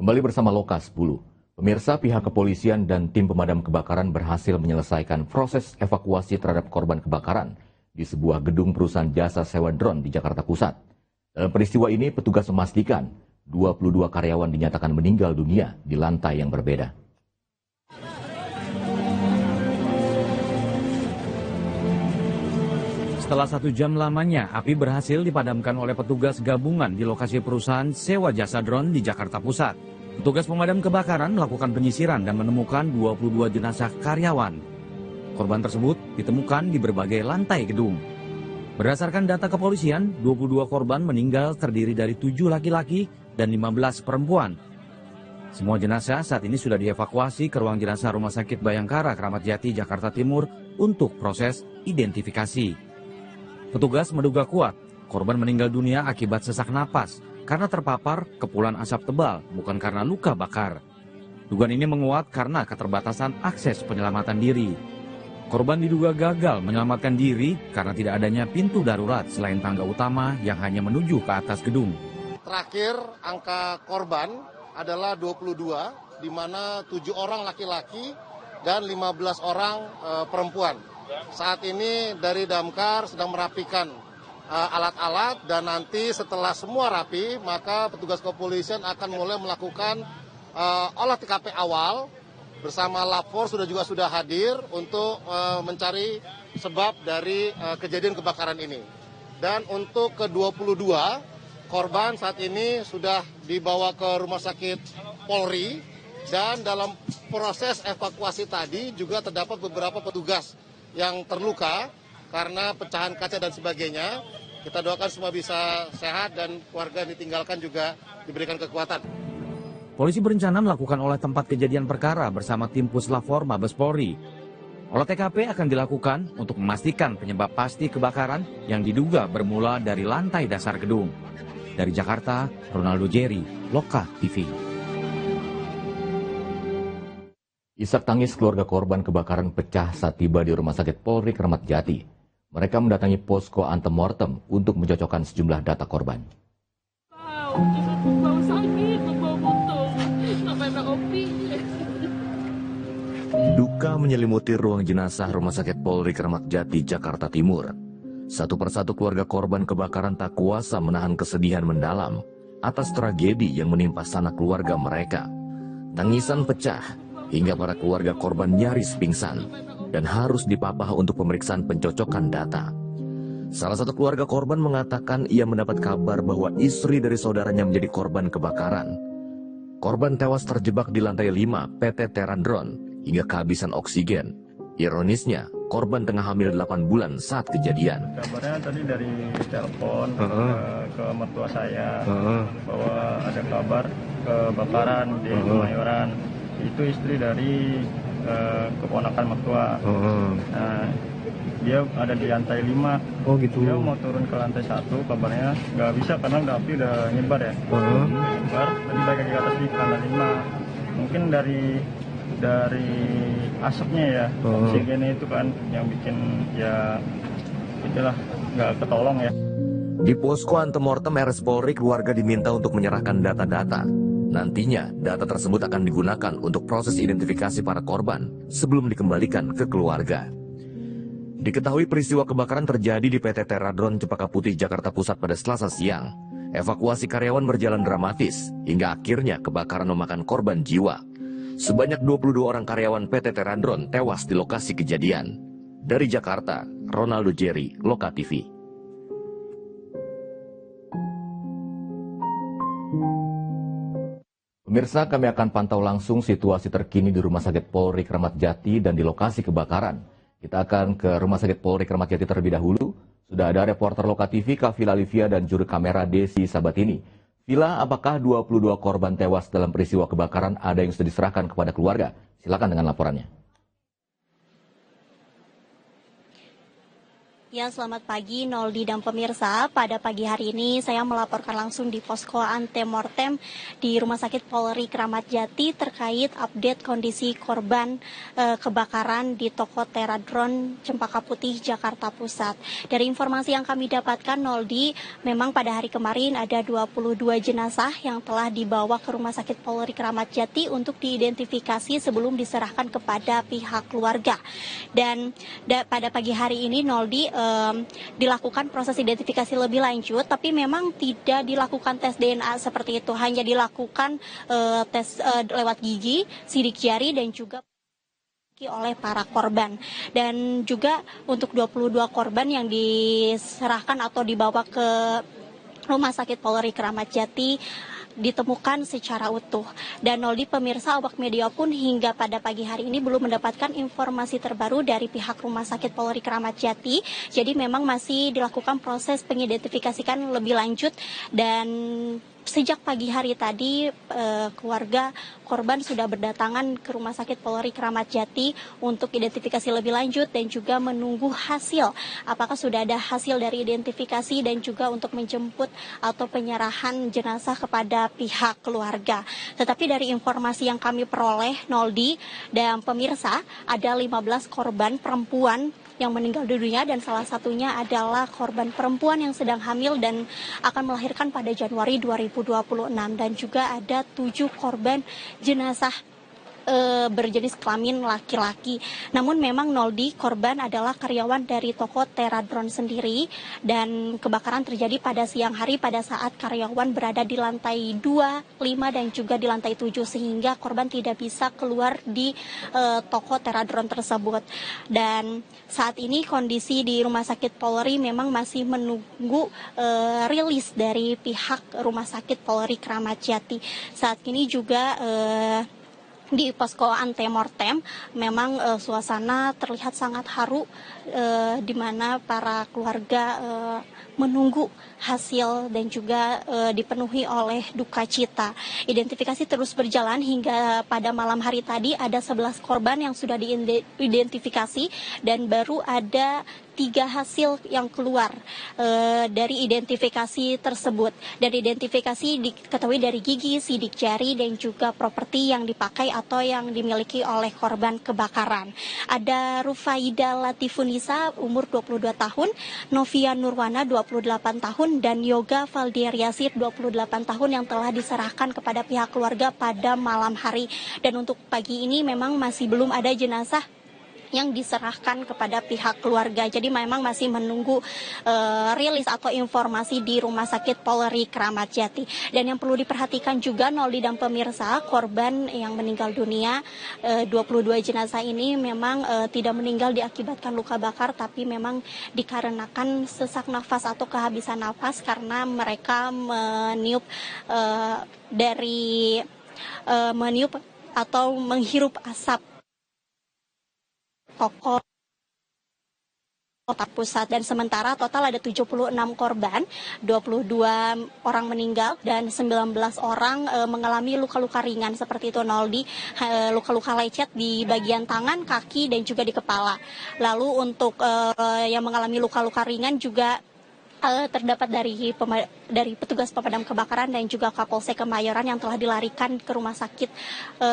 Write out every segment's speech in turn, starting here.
Kembali bersama Loka 10. Pemirsa, pihak kepolisian dan tim pemadam kebakaran berhasil menyelesaikan proses evakuasi terhadap korban kebakaran di sebuah gedung perusahaan jasa sewa drone di Jakarta Pusat. Dalam peristiwa ini, petugas memastikan 22 karyawan dinyatakan meninggal dunia di lantai yang berbeda. Setelah 1 jam lamanya, api berhasil dipadamkan oleh petugas gabungan di lokasi perusahaan sewa jasa drone di Jakarta Pusat. Petugas pemadam kebakaran melakukan penyisiran dan menemukan 22 jenazah karyawan. Korban tersebut ditemukan di berbagai lantai gedung. Berdasarkan data kepolisian, 22 korban meninggal terdiri dari 7 laki-laki dan 15 perempuan. Semua jenazah saat ini sudah dievakuasi ke ruang jenazah Rumah Sakit Bayangkara, Kramat Jati, Jakarta Timur untuk proses identifikasi. Petugas menduga kuat korban meninggal dunia akibat sesak napas karena terpapar kepulan asap tebal, bukan karena luka bakar. Dugaan ini menguat karena keterbatasan akses penyelamatan diri. Korban diduga gagal menyelamatkan diri karena tidak adanya pintu darurat selain tangga utama yang hanya menuju ke atas gedung. Terakhir, angka korban adalah 22, di mana 7 orang laki-laki dan 15 orang perempuan. Saat ini dari Damkar sedang merapikan alat-alat, dan nanti setelah semua rapi, maka petugas kepolisian akan mulai melakukan olah TKP awal bersama Lapor sudah hadir untuk mencari sebab dari kejadian kebakaran ini. Dan untuk ke-22 korban saat ini sudah dibawa ke Rumah Sakit Polri, dan dalam proses evakuasi tadi juga terdapat beberapa petugas yang terluka karena pecahan kaca dan sebagainya. Kita doakan semua bisa sehat dan keluarga yang ditinggalkan juga diberikan kekuatan. Polisi berencana melakukan olah tempat kejadian perkara bersama tim Puslapor Mabes Polri. Olah TKP akan dilakukan untuk memastikan penyebab pasti kebakaran yang diduga bermula dari lantai dasar gedung. Dari Jakarta, Ronaldo Jerry, Loka TV. Isak tangis keluarga korban kebakaran pecah saat tiba di Rumah Sakit Polri Kramat Jati. Mereka mendatangi posko antemortem untuk mencocokkan sejumlah data korban. Duka menyelimuti ruang jenazah Rumah Sakit Polri Kramat Jati, Jakarta Timur. Satu persatu keluarga korban kebakaran tak kuasa menahan kesedihan mendalam atas tragedi yang menimpa sanak keluarga mereka. Tangisan pecah hingga para keluarga korban nyaris pingsan dan harus dipapah untuk pemeriksaan pencocokan data. Salah satu keluarga korban mengatakan ia mendapat kabar bahwa istri dari saudaranya menjadi korban kebakaran. Korban tewas terjebak di lantai 5 PT Terandron hingga kehabisan oksigen. Ironisnya, korban tengah hamil 8 bulan saat kejadian. Kabarnya tadi dari telepon ke mertua saya bahwa ada kabar kebakaran di Kemayoran. Itu istri dari keponakan mertua. Nah, dia ada di lantai 5. Oh gitu. Dia mau turun ke lantai 1, kabarnya nggak bisa karena api udah nyebar ya. Nyebar, tadi balik ke atas di lantai 5. Mungkin dari asapnya ya, oksigennya itu kan yang bikin ya itulah nggak ketolong ya. Di posko antemortem RS Polri, keluarga diminta untuk menyerahkan data-data. Nantinya, data tersebut akan digunakan untuk proses identifikasi para korban sebelum dikembalikan ke keluarga. Diketahui peristiwa kebakaran terjadi di PT Terandron Cempaka Putih, Jakarta Pusat pada Selasa siang. Evakuasi karyawan berjalan dramatis, hingga akhirnya kebakaran memakan korban jiwa. Sebanyak 22 orang karyawan PT Terandron tewas di lokasi kejadian. Dari Jakarta, Ronaldo Jerry, Loka TV. Pemirsa, kami akan pantau langsung situasi terkini di Rumah Sakit Polri Kramat Jati dan di lokasi kebakaran. Kita akan ke Rumah Sakit Polri Kramat Jati terlebih dahulu. Sudah ada reporter Loka TV, Kak Vila Livia, dan juru kamera Desi Sabatini. Vila, apakah 22 korban tewas dalam peristiwa kebakaran ada yang sudah diserahkan kepada keluarga? Silakan dengan laporannya. Ya, selamat pagi Noldi dan pemirsa. Pada pagi hari ini saya melaporkan langsung di posko antemortem di Rumah Sakit Polri Kramat Jati terkait update kondisi korban kebakaran di toko Teradron Cempaka Putih, Jakarta Pusat. Dari informasi yang kami dapatkan Noldi, memang pada hari kemarin ada 22 jenazah yang telah dibawa ke Rumah Sakit Polri Kramat Jati untuk diidentifikasi sebelum diserahkan kepada pihak keluarga. Dan pada pagi hari ini Noldi dilakukan proses identifikasi lebih lanjut, tapi memang tidak dilakukan tes DNA seperti itu, hanya dilakukan tes lewat gigi, sidik jari dan juga oleh para korban. Dan juga untuk 22 korban yang diserahkan atau dibawa ke Rumah Sakit Polri Kramat Jati ditemukan secara utuh. Dan Noldi, pemirsa, awak media pun hingga pada pagi hari ini belum mendapatkan informasi terbaru dari pihak Rumah Sakit Polri Kramat Jati. Jadi memang masih dilakukan proses pengidentifikasikan lebih lanjut, dan sejak pagi hari tadi keluarga korban sudah berdatangan ke Rumah Sakit Polri Kramat Jati untuk identifikasi lebih lanjut dan juga menunggu hasil. Apakah sudah ada hasil dari identifikasi dan juga untuk menjemput atau penyerahan jenazah kepada pihak keluarga. Tetapi dari informasi yang kami peroleh Noldi dan pemirsa, ada 15 korban perempuan yang meninggal dunia, dan salah satunya adalah korban perempuan yang sedang hamil dan akan melahirkan pada Januari 2026, dan juga ada 7 korban jenazah berjenis kelamin laki-laki. Namun memang Noldi, korban adalah karyawan dari toko Teradron sendiri, dan kebakaran terjadi pada siang hari pada saat karyawan berada di lantai 2, 5 dan juga di lantai 7, sehingga korban tidak bisa keluar di toko Teradron tersebut. Dan saat ini kondisi di Rumah Sakit Polri memang masih menunggu rilis dari pihak Rumah Sakit Polri Kramat Jati. Saat ini juga di posko antemortem memang suasana terlihat sangat haru, di mana para keluarga menunggu hasil dan juga dipenuhi oleh duka cita. Identifikasi terus berjalan hingga pada malam hari tadi ada 11 korban yang sudah diidentifikasi, dan baru ada 3 hasil yang keluar dari identifikasi tersebut. Dan identifikasi diketahui dari gigi, sidik jari dan juga properti yang dipakai atau yang dimiliki oleh korban kebakaran. Ada Rufaida Latifunisa umur 22 tahun, Novia Nurwana 28 tahun, dan Yoga Valdier Yasir 28 tahun yang telah diserahkan kepada pihak keluarga pada malam hari. Dan untuk pagi ini memang masih belum ada jenazah yang diserahkan kepada pihak keluarga. Jadi memang masih menunggu rilis atau informasi di Rumah Sakit Polri Kramat Jati. Dan yang perlu diperhatikan juga Noldi dan pemirsa, korban yang meninggal dunia 22 jenazah ini memang tidak meninggal diakibatkan luka bakar, tapi memang dikarenakan sesak nafas atau kehabisan nafas karena mereka meniup atau menghirup asap toko pusat. Dan sementara total ada 76 korban, 22 orang meninggal dan 19 orang mengalami luka-luka ringan seperti itu Noldi, luka-luka lecet di bagian tangan, kaki dan juga di kepala. Lalu untuk yang mengalami luka-luka ringan juga terdapat dari petugas pemadam kebakaran dan juga Kapolsek Kemayoran yang telah dilarikan ke Rumah Sakit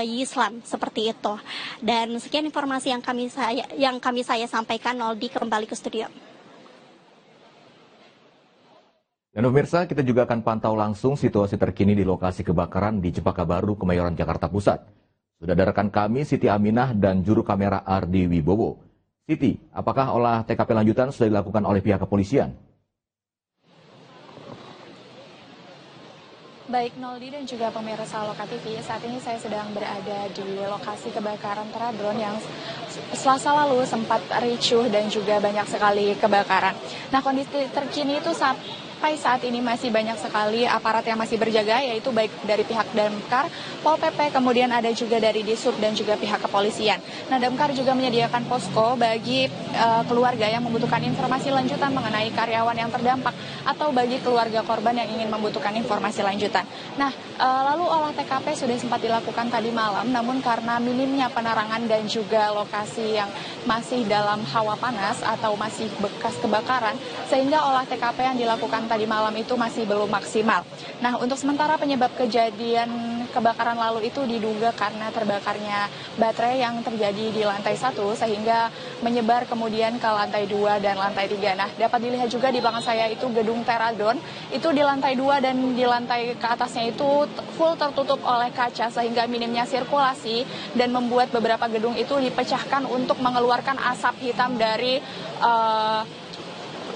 Yislam seperti itu. Dan sekian informasi yang kami sampaikan. Noldi, kembali ke studio. Dan pemirsa, kita juga akan pantau langsung situasi terkini di lokasi kebakaran di Cempaka Baru, Kemayoran, Jakarta Pusat. Sudah ada rekan kami Siti Aminah dan juru kamera Ardi Wibowo. Siti, apakah olah TKP lanjutan sudah dilakukan oleh pihak kepolisian? Baik Noldi dan juga pemirsa Loka TV, saat ini saya sedang berada di lokasi kebakaran Teradron yang Selasa lalu sempat ricuh dan juga banyak sekali kebakaran. Nah, kondisi terkini itu saat sampai saat ini masih banyak sekali aparat yang masih berjaga, yaitu baik dari pihak Damkar, Pol PP, kemudian ada juga dari Disub dan juga pihak kepolisian. Nah, Damkar juga menyediakan posko bagi keluarga yang membutuhkan informasi lanjutan mengenai karyawan yang terdampak atau bagi keluarga korban yang ingin membutuhkan informasi lanjutan. Nah, lalu olah TKP sudah sempat dilakukan tadi malam, namun karena minimnya penerangan dan juga lokasi yang masih dalam hawa panas atau masih bekas kebakaran, sehingga olah TKP yang dilakukan tadi malam itu masih belum maksimal. Nah, untuk sementara penyebab kejadian kebakaran lalu itu diduga karena terbakarnya baterai yang terjadi di lantai 1 sehingga menyebar kemudian ke lantai 2 dan lantai 3. Nah, dapat dilihat juga di belakang saya itu gedung Teradon, itu di lantai 2 dan di lantai ke atasnya itu full tertutup oleh kaca sehingga minimnya sirkulasi dan membuat beberapa gedung itu dipecahkan untuk mengeluarkan asap hitam dari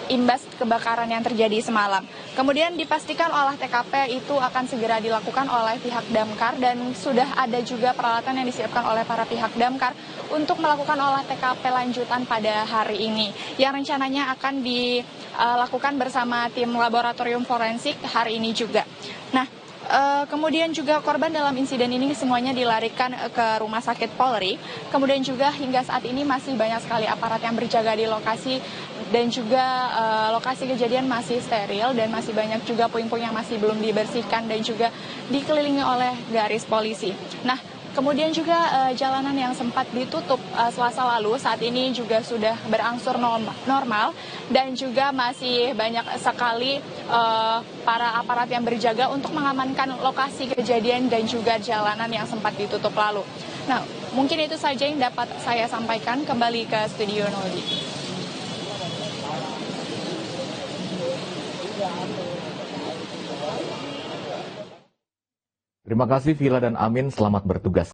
imbas kebakaran yang terjadi semalam. Kemudian dipastikan olah TKP itu akan segera dilakukan oleh pihak Damkar dan sudah ada juga peralatan yang disiapkan oleh para pihak Damkar untuk melakukan olah TKP lanjutan pada hari ini yang rencananya akan dilakukan bersama tim laboratorium forensik hari ini juga. Nah, kemudian juga korban dalam insiden ini semuanya dilarikan ke rumah sakit Polri. Kemudian juga hingga saat ini masih banyak sekali aparat yang berjaga di lokasi dan juga lokasi kejadian masih steril dan masih banyak juga puing-puing yang masih belum dibersihkan dan juga dikelilingi oleh garis polisi. Nah, kemudian juga jalanan yang sempat ditutup Selasa lalu saat ini juga sudah berangsur normal dan juga masih banyak sekali para aparat yang berjaga untuk mengamankan lokasi kejadian dan juga jalanan yang sempat ditutup lalu. Nah, mungkin itu saja yang dapat saya sampaikan. Kembali ke studio Noldi. Terima kasih Vila dan Amin, selamat bertugas.